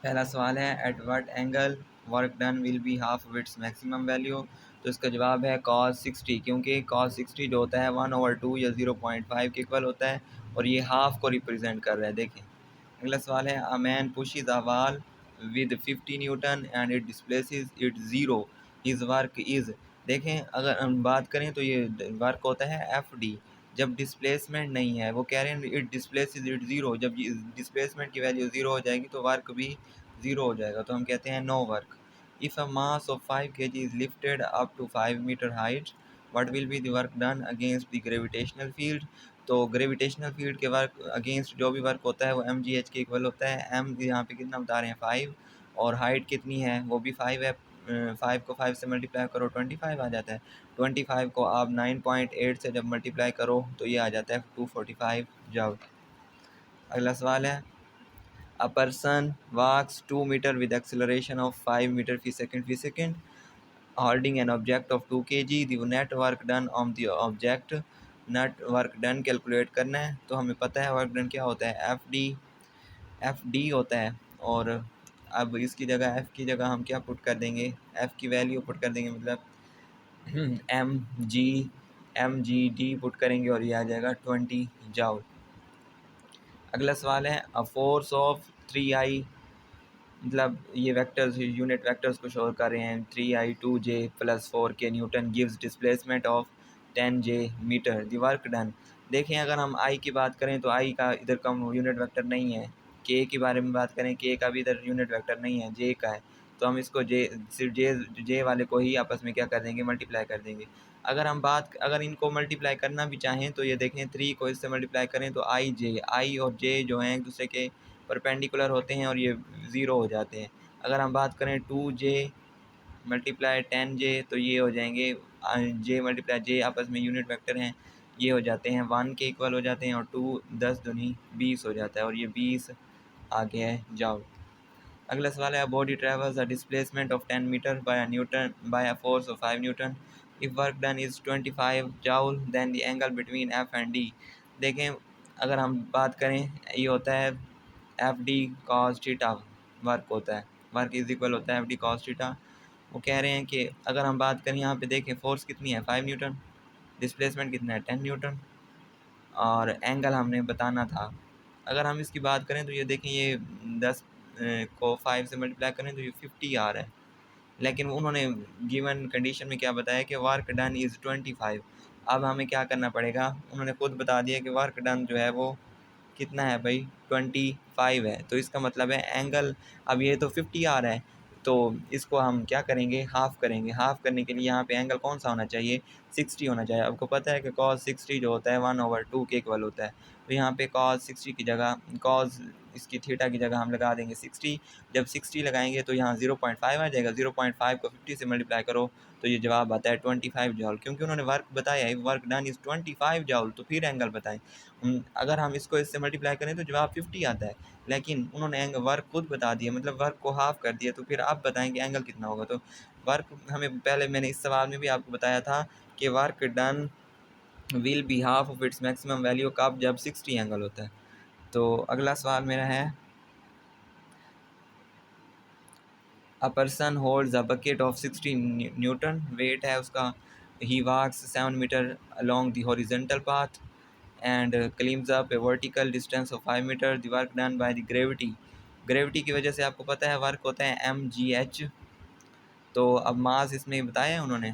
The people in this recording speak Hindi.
पहला सवाल है at what angle work done will be half of its maximum value. तो इसका जवाब है cos 60, क्योंकि cos 60 जो होता है 1/2 या 0.5 के इक्वल होता है और ये हाफ को रिप्रेजेंट कर रहा है। देखें अगला सवाल है a man pushes a wall with 50 Newton and it displaces it zero, his work is. देखें अगर हम बात करें तो ये वर्क होता है FD। जब डिस्प्लेसमेंट नहीं है, वो कह रहे हैं इट डिस्प्लेसेस इट ज़ीरो, जब डिस्प्लेसमेंट की वैल्यू ज़ीरो हो जाएगी तो वर्क भी ज़ीरो हो जाएगा, तो हम कहते हैं no work. If a mass of 5 kg is lifted up to 5 metre height, what will be the work done against the gravitational field. तो ग्रेविटेशनल फील्ड के वर्क अगेंस्ट जो भी वर्क होता है वो mgh के इक्वल होता है। m यहाँ पे कितना बता रहे हैं 5, और हाइट कितनी है वो भी 5 है। 5 को 5 से मल्टीप्लाई करो 25 आ जाता है। 25 को आप 9.8 से जब मल्टीप्लाई करो तो ये आ जाता है 245 जूल। अगला सवाल है A person walks 2 meter with acceleration of 5 meter per second, holding an object of 2 kg. The net work done on the object, net work done calculate करना है। तो हमें पता है वर्क डन क्या होता है, एफ डी होता है। और अब इसकी जगह एफ की जगह हम क्या पुट कर देंगे, एफ की वैल्यू पुट कर देंगे, मतलब एम जी डी पुट करेंगे और ये आ जाएगा 20 जूल। अगला सवाल है अ फोर्स ऑफ 3i, मतलब ये वेक्टर्स यूनिट वेक्टर्स को शो कर रहे हैं 3i 2j + 4k newton gives displacement of 10j metre, the work done. देखें अगर हम i की बात करें तो i का इधर का यूनिट वेक्टर नहीं है। k के बारे में बात करें, k का भी इधर यूनिट वेक्टर नहीं है, j का है। तो हम इसको सिर्फ j वाले को ही आपस में क्या कर देंगे, मल्टीप्लाई कर देंगे। अगर इनको मल्टीप्लाई करना भी चाहें तो ये देखें 3 को इससे मल्टीप्लाई करें तो i और j जो हैं एक दूसरे के परपेंडिकुलर होते हैं और ये ज़ीरो हो जाते हैं। अगर हम बात करें 2j मल्टीप्लाई 10j तो ये हो जाएंगे j मल्टीप्लाई j आपस में यूनिट वेक्टर हैं, ये हो जाते हैं 1 के इक्वल हो जाते हैं, और 2 10 दूनी 20 हो जाता है, और ये 20 आ गया है जूल। अगला सवाल है body travels a displacement of 10 metre by a force of 5 newton, if work done is 25 joule, then the angle between F and D. देखें अगर हम बात करें ये होता है FD cos थीटा वर्क होता है, वर्क इज इक्वल होता है FD cos थीटा। वो कह रहे हैं कि अगर हम बात करें यहाँ पे देखें फोर्स कितनी है 5 न्यूटन, डिस्प्लेसमेंट कितना है 10 न्यूटन, और एंगल हमने बताना था। अगर हम इसकी बात करें तो ये देखें ये 10 को 5 से मल्टीप्लाई करें तो ये 50 आ रहा है, लेकिन उन्होंने गिवन कंडीशन में क्या बताया कि वर्क डन इज़ 25। अब हमें क्या करना पड़ेगा, उन्होंने खुद बता दिया कि वर्क डन जो है वो कितना है भाई 25 है, तो इसका मतलब है एंगल, अब ये तो 50 आ रहा है तो इसको हम क्या करेंगे, हाफ़ करेंगे। हाफ़ करने के लिए यहाँ पे एंगल कौन सा होना चाहिए, 60 होना चाहिए। आपको पता है कि cos 60 जो होता है 1/2 के इक्वल होता है, तो यहाँ पे cos 60 की जगह cos इसकी थीटा की जगह हम लगा देंगे 60। जब 60 लगाएंगे तो यहाँ 0.5 आ जाएगा, 0.5 को 50 से मल्टीप्लाई करो तो ये जवाब आता है 25 जूल, क्योंकि उन्होंने वर्क बताया है वर्क डन इज़ 25 जूल, तो फिर एंगल बताएं। अगर हम इसको इससे मल्टीप्लाई करें तो जवाब 50 आता है, लेकिन उन्होंने वर्क खुद बता दिया, मतलब वर्क को हाफ कर दिया, तो फिर आप बताएं कि एंगल कितना होगा। तो वर्क हमें पहले मैंने इस सवाल में भी आपको बताया था कि work done will be half of its maximum value कब, जब 60 एंगल होता है। तो अगला सवाल मेरा है a person holds a bucket of 60 newton, weight है उसका, he walks 7 meter along the horizontal path and climbs up a vertical distance of 5 meter, the work done by the gravity की वजह से आपको पता है वर्क होता है mgh। तो अब मास इसमें बताया है उन्होंने,